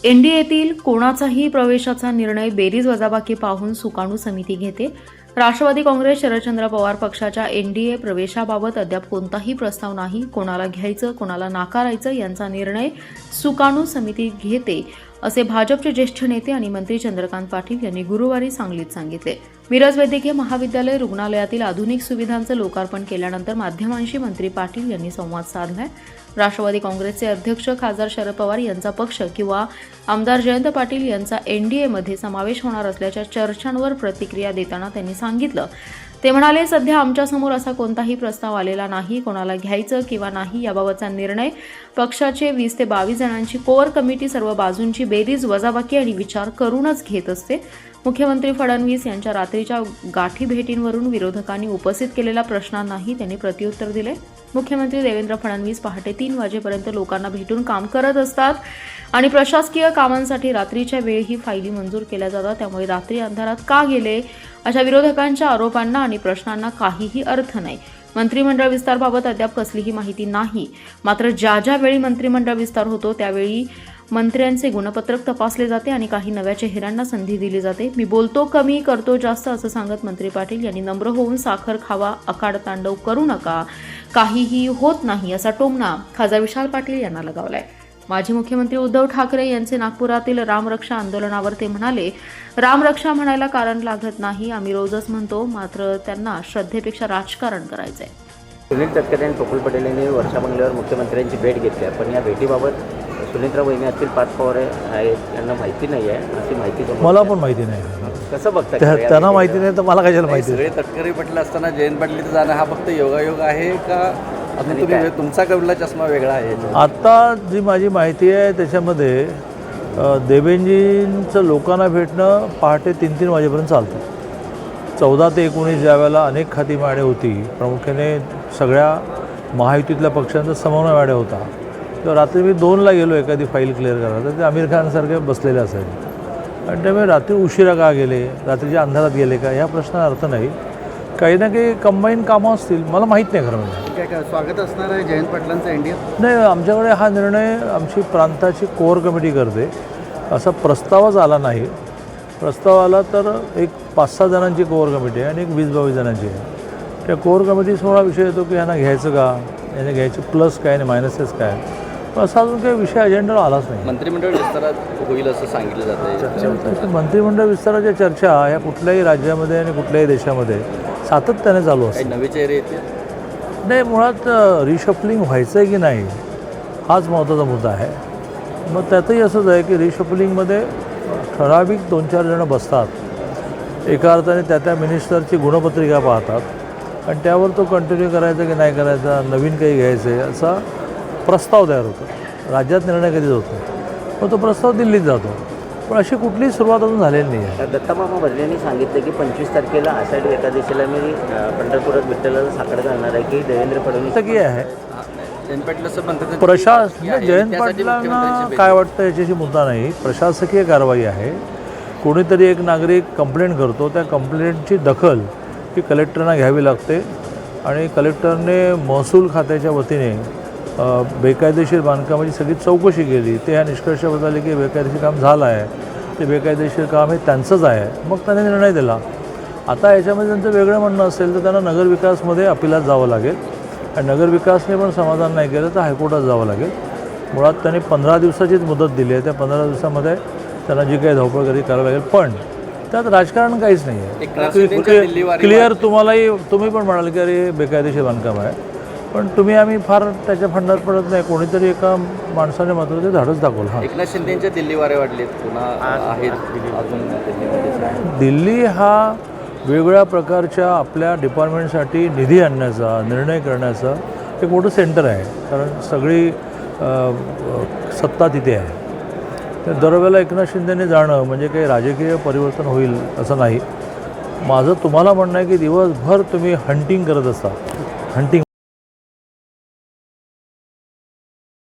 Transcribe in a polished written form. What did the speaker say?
एनडीएतील कोणाचाही प्रवेशाचा निर्णय बेरीज वजाबाकी पाहून सुकाणू समिती घेते. राष्ट्रवादी काँग्रेस शरदचंद्र पवार पक्षाच्या एनडीए प्रवेशाबाबत अद्याप कोणताही प्रस्ताव नाही. कोणाला घ्यायचं कोणाला नाकारायचं यांचा निर्णय सुकाणू समिती घेते असे भाजपचे ज्येष्ठ नेते आणि मंत्री चंद्रकांत पाटील यांनी गुरुवारी सांगलीत सांगितले. मिरज वैद्यकीय महाविद्यालय रुग्णालयातील आधुनिक सुविधांचं लोकार्पण केल्यानंतर माध्यमांशी मंत्री पाटील यांनी संवाद साधलाय. राष्ट्रवादी काँग्रेसचे अध्यक्ष खासदार शरद पवार यांचा पक्ष किंवा आमदार जयंत पाटील यांचा एनडीएमध्ये समावेश होणार असल्याच्या चर्चांवर प्रतिक्रिया देताना त्यांनी सांगितलं. ते म्हणाले, सध्या आमच्यासमोर असा कोणताही प्रस्ताव आलेला नाही. कोणाला घ्यायचं किंवा नाही याबाबतचा निर्णय पक्षाचे 20 ते 22 जणांची कोअर कमिटी सर्व बाजूंची बेरीज वजाबाकी आणि विचार करूनच घेत असते. मुख्यमंत्री फडणवीस यांच्या रात्रीच्या गाठी भेटींवरून विरोधकांनी उपस्थित केलेल्या प्रश्नांनाही त्यांनी प्रत्युत्तर दिले. मुख्यमंत्री देवेंद्र फडणवीस पहाटे 3 वाजेपर्यंत लोकांना भेटून काम करत असतात आणि प्रशासकीय कामांसाठी रात्रीच्या वेळीही फायली मंजूर केल्या जातात. त्यामुळे रात्री अंधारात का गेले अशा विरोधकांच्या आरोपांना आणि प्रश्नांना काहीही अर्थ नाही. मंत्रिमंडळ विस्ताराबाबत अद्याप कसलीही माहिती नाही. मात्र ज्या वेळी मंत्रिमंडळ विस्तार होतो त्यावेळी मंत्र्यांचे गुणपत्रक तपासले जाते आणि काही नव्या चेहऱ्यांना संधी दिली जाते. मी बोलतो कमी करतो जास्त असं सांगत मंत्री पाटील यांनी नम्र होऊन साखर खावा, अकाड तांडव करू नका, काहीही होत नाही असा टोमणा खासदार विशाल पाटील यांना लगावलाय. माजी मुख्यमंत्री उद्धव ठाकरे यांचे नागपुरातील रामरक्षा आंदोलनावर ते म्हणाले, रामरक्षा म्हणायला कारण लागत नाही, आम्ही रोजच म्हणतो, मात्र त्यांना श्रद्धेपेक्षा राजकारण करायचंय. सुनील तटकरे आणि प्रफुल्ल पटेल यांनी वर्षा बंगल्यावर मुख्यमंत्र्यांची भेट घेतली, पण या भेटीबाबत सुनीलराव वहिनी असतील, पाच पवार आहेत यांना माहिती नाही आहे अशी माहिती मला पण माहिती नाही. कसं बघता? त्यांना माहिती नाही तर मला कशाला माहिती? सगळे तटकरे पटले असताना जयंत पाटील इथं जाणं हा फक्त योगायोग आहे का? अजून तुम्ही तुमचा कबला चष्मा वेगळा आहे? आता जी माझी माहिती आहे त्याच्यामध्ये देवेंजींचं लोकांना भेटणं पहाटे 3-3 वाजेपर्यंत चालतं. 14 ते 19 ज्यावेळेला अनेक खाती माडे होती, प्रामुख्याने सगळ्या महायुतीतल्या पक्षांचा समन्वय वाड्या होता, तेव्हा रात्री मी 2ला गेलो एखादी फाईल क्लिअर करायला, तर ते आमिर खानसारखे बसलेले असायचे. आणि त्यामुळे रात्री उशिरा का गेले, रात्रीच्या अंधारात गेले का, ह्या प्रश्नाला अर्थ नाही. काही ना काही कंबाईन कामं असतील, मला माहीत नाही खरं म्हणजे. काय स्वागत असणार आहे जयंत पाटलांचं एनडीए? नाही, आमच्याकडे हा निर्णय आमची प्रांताची कोअर कमिटी करते. असा प्रस्तावच आला नाही. प्रस्ताव आला तर एक 5-6 जणांची कोअर कमिटी आहे आणि एक 20-22 जणांची आहे. त्या कोअर कमिटीसमोर हा विषय येतो की यांना घ्यायचं का, यांना घ्यायचं प्लस काय आणि मायनसेस काय, पण असा अजून काही विषय अजेंडाला आलाच नाही. मंत्रिमंडळ विस्तारात होईल असं सांगितलं जातं. मंत्रिमंडळ विस्ताराच्या चर्चा या कुठल्याही राज्यामध्ये आणि कुठल्याही देशामध्ये सातत्याने चालू असते. नवे चेहरे येते नाही, मुळात रिशफलिंग व्हायचं आहे की नाही हाच महत्त्वाचा मुद्दा आहे. मग त्यातही असंच आहे की रिशफलिंगमध्ये ठराविक 2-4 जणं बसतात, एका अर्थाने त्या मिनिस्टरची गुणपत्रिका पाहतात आणि त्यावर तो कंटिन्यू करायचा की नाही करायचा, नवीन काही घ्यायचं आहे असा प्रस्ताव तयार होतो. राज्यात निर्णय कधीच होतो, मग तो प्रस्ताव दिल्लीत जातो. पण अशी कुठलीही सुरुवात अजून झालेली नाही आहे. दत्तामामा भरणे सांगितलं की 25 तारखेला आषाढी एकादशीला मी पंढरपुरात विठ्ठलाला साखर घालणार आहे, की देवेंद्र फडणवीस की आहे जयंत पाटील असं म्हणतात. जयंत पाटलांना काय वाटतं याच्याशी मुद्दा नाही. प्रशासकीय कारवाई आहे. कोणीतरी एक नागरिक कंप्लेंट करतो, त्या कंप्लेंटची दखल ही कलेक्टरना घ्यावी लागते आणि कलेक्टरने महसूल खात्याच्या वतीने बेकायदेशीर बांधकामाची सगळी चौकशी केली. ते ह्या निष्कर्षावर आले की बेकायदेशीर काम झालं आहे, ते बेकायदेशीर काम हे त्यांचंच आहे. मग त्याने निर्णय दिला. आता याच्यामध्ये त्यांचं वेगळं म्हणणं असेल तर त्यांना नगरविकासमध्ये अपिलात जावं लागेल आणि नगरविकासने पण समाधान नाही केलं तर हायकोर्टात जावं लागेल. मुळात त्यांनी 15 दिवसाचीच मुदत दिली आहे. त्या 15 दिवसामध्ये त्यांना जी काही धावपळ करावी लागेल, पण त्यात राजकारण काहीच नाही आहे. क्लिअर तुम्ही पण म्हणाल की अरे बेकायदेशीर बांधकाम आहे, पण आम्ही फार त्याच्या फंडात पडत नाही. कोणीतरी एका माणसाने मात्र ते धाडच दाखवलं. हां, एकनाथ शिंदेच्या दिल्ली वारे वाढलेत पुन्हा आहेत अजून. दिल्ली हा वेगवेगळ्या प्रकारच्या आपल्या डिपार्टमेंटसाठी निधी आणण्याचा, निर्णय करण्याचा एक मोठं सेंटर आहे, कारण सगळी सत्ता तिथे आहे. तर दरवेळेला एकनाथ शिंदेने जाणं म्हणजे काही राजकीय परिवर्तन होईल असं नाही. माझं तुम्हाला म्हणणं आहे की दिवसभर तुम्ही हंटिंग करत असता, हंटिंग